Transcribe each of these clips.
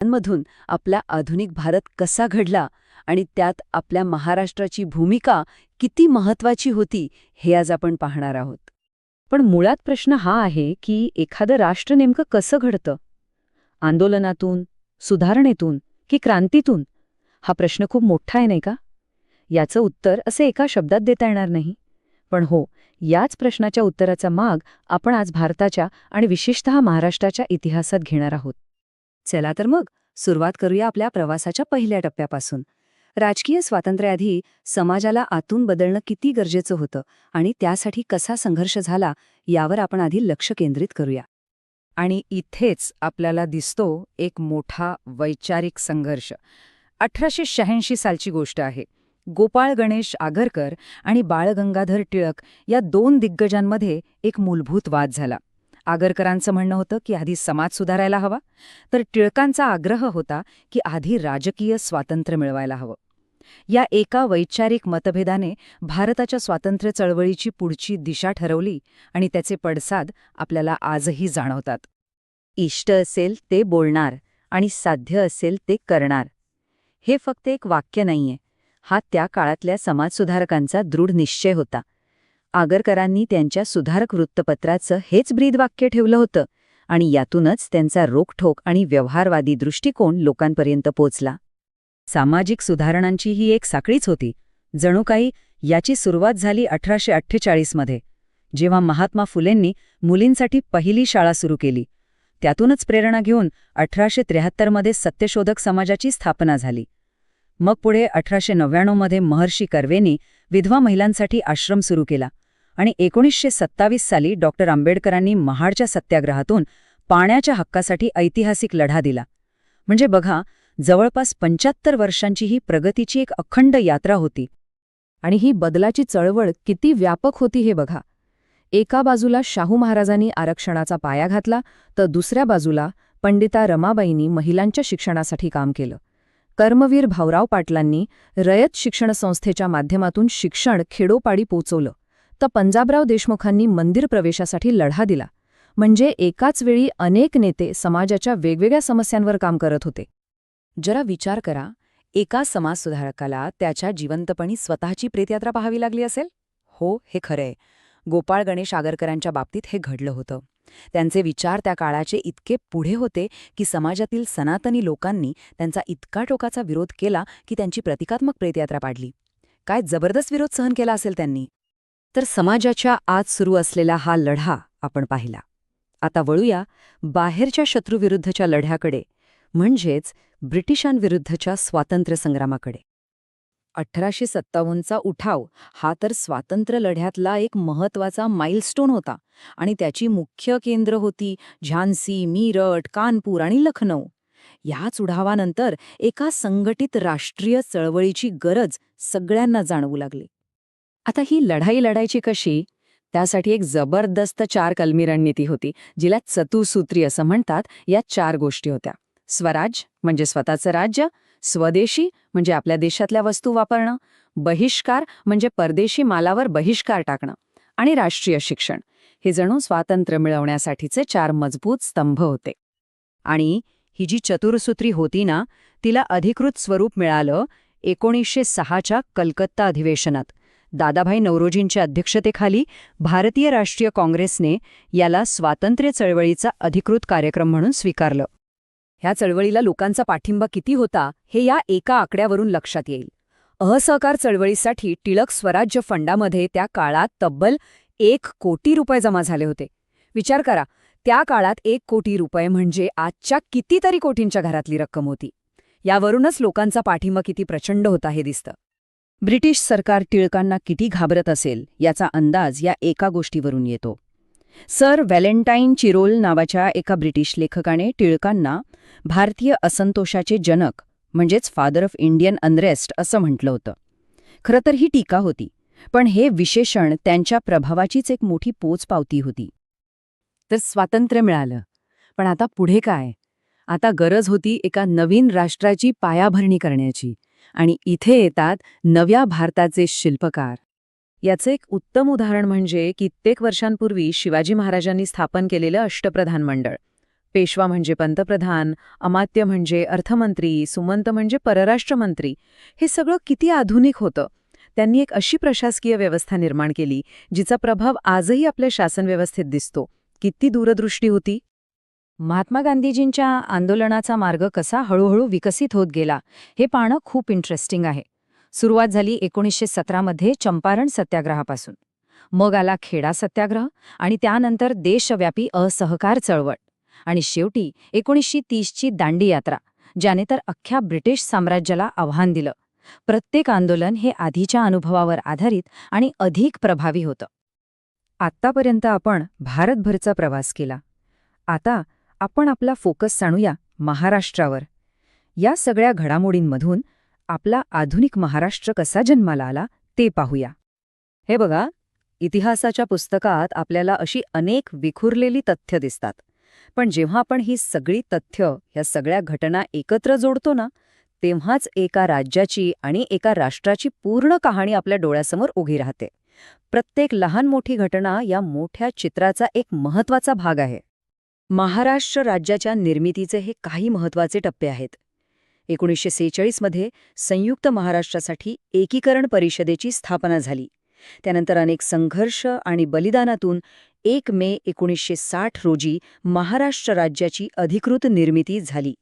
मधून आपला आधुनिक भारत कसा घडला आणि त्यात आपल्या महाराष्ट्राची भूमिका किती महत्वाची होती हे आज आपण पाहणार आहोत. पण मुळात प्रश्न हा आहे की एखादं राष्ट्र नेमकं कसं घडतं? आंदोलनातून, सुधारणेतून की क्रांतीतून? हा प्रश्न खूप मोठा आहे नाही का? याचं उत्तर असे एका शब्दात देता येणार नाही. पण हो, याच प्रश्नाच्या उत्तराचा माग आपण आज भारताच्या आणि विशेषतः महाराष्ट्राच्या इतिहासात घेणार आहोत. चला तर मग सुरुवात करूया आपल्या प्रवासाच्या पहिल्या टप्प्यापासून. राजकीय स्वातंत्र्याआधी समाजाला आतून बदलणं किती गरजेचं होतं आणि त्यासाठी कसा संघर्ष झाला यावर आपण आधी लक्ष केंद्रित करूया. आणि इथेच आपल्याला दिसतो एक मोठा वैचारिक संघर्ष. 1886 सालची गोष्ट आहे. गोपाळ गणेश आगरकर आणि बाळ गंगाधर टिळक या दोन दिग्गजांमध्ये एक मूलभूत वाद झाला. आगरकरांचं म्हणणं होतं की आधी समाज सुधारायला हवा, तर टिळकांचा आग्रह होता की आधी राजकीय स्वातंत्र्य मिळवायला हवं. या एका वैचारिक मतभेदाने भारताच्या स्वातंत्र्य चळवळीची पुढची दिशा ठरवली आणि त्याचे पडसाद आपल्याला आजही जाणवतात. इष्ट असेल ते बोलणार आणि साध्य असेल ते करणार. हे फक्त एक वाक्य नाहीये, हा त्या काळातल्या समाजसुधारकांचा दृढ निश्चय होता. आगरकरांनी त्यांच्या सुधारक वृत्तपत्राचं हेच ब्रीदवाक्य ठेवलं होतं आणि यातूनच त्यांचा रोखठोक आणि व्यवहारवादी दृष्टिकोन लोकांपर्यंत पोचला. सामाजिक सुधारणांची ही एक साखळीच होती. जणू काही याची सुरुवात झाली 1848 मध्ये, जेव्हा महात्मा फुलेंनी मुलींसाठी पहिली शाळा सुरू केली. त्यातूनच प्रेरणा घेऊन 1873 मध्ये सत्यशोधक समाजाची स्थापना झाली. मग पुढे 1899 मध्ये महर्षी कर्वेंनी विधवा महिलांसाठी आश्रम सुरू केला आणि 1927 साली डॉक्टर आंबेडकरांनी महाडच्या सत्याग्रहातून पाण्याच्या हक्कासाठी ऐतिहासिक लढा दिला. म्हणजे बघा, जवळपास 75 वर्षांची ही प्रगतीची एक अखंड यात्रा होती. आणि ही बदलाची चळवळ किती व्यापक होती हे बघा. एका बाजूला शाहू महाराजांनी आरक्षणाचा पाया घातला, तर दुसऱ्या बाजूला पंडिता रमाबाईंनी महिलांच्या शिक्षणासाठी काम केलं. कर्मवीर भाऊराव पाटलांनी रयत शिक्षण संस्थेच्या माध्यमातून शिक्षण खेडोपाडी पोचवलं, तर पंजाबराव देशमुखांनी मंदिर प्रवेशासाठी लढा दिला. म्हणजे एकाच वेळी अनेक नेते समाजाच्या वेगवेगळ्या समस्यांवर काम करत होते. जरा विचार करा, एका समाजसुधारकाला त्याच्या जिवंतपणी स्वतःची प्रेतयात्रा पाहावी लागली असेल? हो, हे खरंय. गोपाळ गणेश आगरकरांच्या बाबतीत हे घडलं होतं. त्यांचे विचार त्या काळाचे इतके पुढे होते की समाजातील सनातनी लोकांनी त्यांचा इतका टोकाचा विरोध केला की त्यांची प्रतिकात्मक प्रेतयात्रा पाडली. काय जबरदस्त विरोध सहन केला असेल त्यांनी. तर समाजाच्या आत सुरू असलेला हा लढा आपण पाहिला. आता वळूया बाहेरच्या शत्रूविरुद्धच्या लढ्याकडे, म्हणजेच ब्रिटिशांविरुद्धच्या स्वातंत्र्य संग्रामाकडे. 1857चा उठाव हा तर स्वातंत्र्य लढ्यातला एक महत्त्वाचा माइलस्टोन होता आणि त्याची मुख्य केंद्र होती झान्सी, मीरठ, कानपूर आणि लखनौ. याच उठावानंतर एका संघटित राष्ट्रीय चळवळीची गरज सगळ्यांना जाणवू लागली. आता ही लढाई लढायची कशी? त्यासाठी एक जबरदस्त 4 कलमी रणनीती होती, जिला चतुसूत्री असं म्हणतात. या 4 गोष्टी होत्या: स्वराज म्हणजे स्वतःचं राज्य, स्वदेशी म्हणजे आपल्या देशातल्या वस्तू वापरणं, बहिष्कार म्हणजे परदेशी मालावर बहिष्कार टाकणं, आणि राष्ट्रीय शिक्षण. हे जणू स्वातंत्र्य मिळवण्यासाठीचे 4 मजबूत स्तंभ होते. आणि ही जी चतुरसूत्री होती ना, तिला अधिकृत स्वरूप मिळालं 1906च्या कलकत्ता अधिवेशनात. दादाभाई नौरोजींच्या अध्यक्षतेखाली भारतीय राष्ट्रीय काँग्रेसने याला स्वातंत्र्य चळवळीचा अधिकृत कार्यक्रम म्हणून स्वीकारलं. ह्या चळवळीला लोकांचा पाठिंबा किती होता हे या एका आकड्यावरून लक्षात येईल. असहकार चळवळीसाठी टिळक स्वराज्य फंडामध्ये त्या काळात तब्बल 1 कोटी रुपये जमा झाले होते. विचार करा, त्या काळात 1 कोटी रुपये म्हणजे आजच्या कितीतरी कोटींच्या घरातली रक्कम होती. यावरूनच लोकांचा पाठिंबा किती प्रचंड होता हे दिसतं. ब्रिटिश सरकार टिळकांना किती घाबरत असेल याचा अंदाज या एका गोष्टीवरून येतो. सर व्हॅलेंटाईन चिरोल नावाच्या एका ब्रिटिश लेखकाने टिळकांना भारतीय असंतोषाचे जनक म्हणजेच फादर ऑफ इंडियन अनरेस्ट असं म्हटलं होतं. खरं तर ही टीका होती, पण हे विशेषण त्यांच्या प्रभावाचीच एक मोठी पोचपावती होती. तर स्वातंत्र्य मिळालं, पण आता पुढे काय? आता गरज होती एका नवीन राष्ट्राची पायाभरणी करण्याची. आणि इथे येतात नव्या भारताचे शिल्पकार. याचं एक उत्तम उदाहरण म्हणजे कित्येक वर्षांपूर्वी शिवाजी महाराजांनी स्थापन केलेलं अष्टप्रधान मंडळ. पेशवा म्हणजे पंतप्रधान, अमात्य म्हणजे अर्थमंत्री, सुमंत म्हणजे परराष्ट्रमंत्री. हे सगळं किती आधुनिक होतं. त्यांनी एक अशी प्रशासकीय व्यवस्था निर्माण केली जिचा प्रभाव आजही आपल्या शासन व्यवस्थेत दिसतो. किती दूरदृष्टी होती. महात्मा गांधीजींच्या आंदोलनाचा मार्ग कसा हळूहळू विकसित होत गेला हे पाहणं खूप इंटरेस्टिंग आहे. सुरुवात झाली 1917 मध्ये चंपारण सत्याग्रहापासून. मग आला खेडा सत्याग्रह आणि त्यानंतर देशव्यापी असहकार चळवळ. आणि शेवटी 1930ची दांडी यात्रा, ज्याने तर अख्ख्या ब्रिटिश साम्राज्याला आव्हान दिलं. प्रत्येक आंदोलन हे आधीच्या अनुभवावर आधारित आणि अधिक प्रभावी होतं. आत्तापर्यंत आपण भारतभरचा प्रवास केला. आता आपण आपला फोकस सांडूया महाराष्ट्रावर. या सगळ्या घडामोडींमधून आपला आधुनिक महाराष्ट्र कसा जन्माला आला ते पाहूया. हे बघा, इतिहासाच्या पुस्तकात आपल्याला अशी अनेक विखुरलेली तथ्य दिसतात. पण जेव्हा आपण ही सगळी तथ्य, ह्या सगळ्या घटना एकत्र जोडतो ना, तेव्हाच एका राज्याची आणि एका राष्ट्राची पूर्ण कहाणी आपल्या डोळ्यासमोर उभी राहते. प्रत्येक लहान मोठी घटना या मोठ्या चित्राचा एक महत्त्वाचा भाग आहे. महाराष्ट्र राज्याच्या निर्मितीचे हे काही महत्त्वाचे टप्पे आहेत. 1946 मध्ये संयुक्त महाराष्ट्रासाठी एकीकरण परिषदेची स्थापना झाली. त्यानंतर अनेक संघर्ष आणि बलिदानातून 1 मे 1960 रोजी महाराष्ट्र राज्याची अधिकृत निर्मिती झाली.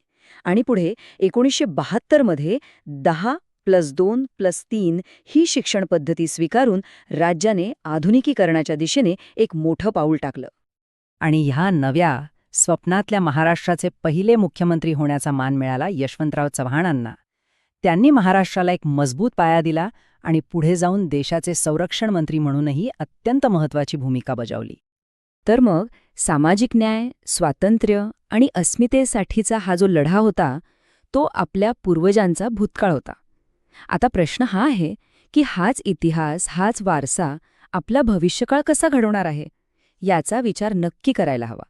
आणि पुढे 1972 मध्ये 10+2+3 ही शिक्षण पद्धती स्वीकारून राज्याने आधुनिकीकरणाच्या दिशेने एक मोठं पाऊल टाकलं. आणि ह्या नव्या स्वप्नातल्या महाराष्ट्राचे पहिले मुख्यमंत्री होण्याचा मान मिळाला यशवंतराव चव्हाणांना. त्यांनी महाराष्ट्राला एक मजबूत पाया दिला आणि पुढे जाऊन देशाचे संरक्षण मंत्री म्हणूनही अत्यंत महत्त्वाची भूमिका बजावली. तर मग सामाजिक न्याय, स्वातंत्र्य आणि अस्मितेसाठीचा हा जो लढा होता, तो आपल्या पूर्वजांचा भूतकाळ होता. आता प्रश्न हा आहे की हाच इतिहास, हाच वारसा आपला भविष्यकाळ कसा घडवणार आहे, याचा विचार नक्की करायला हवा.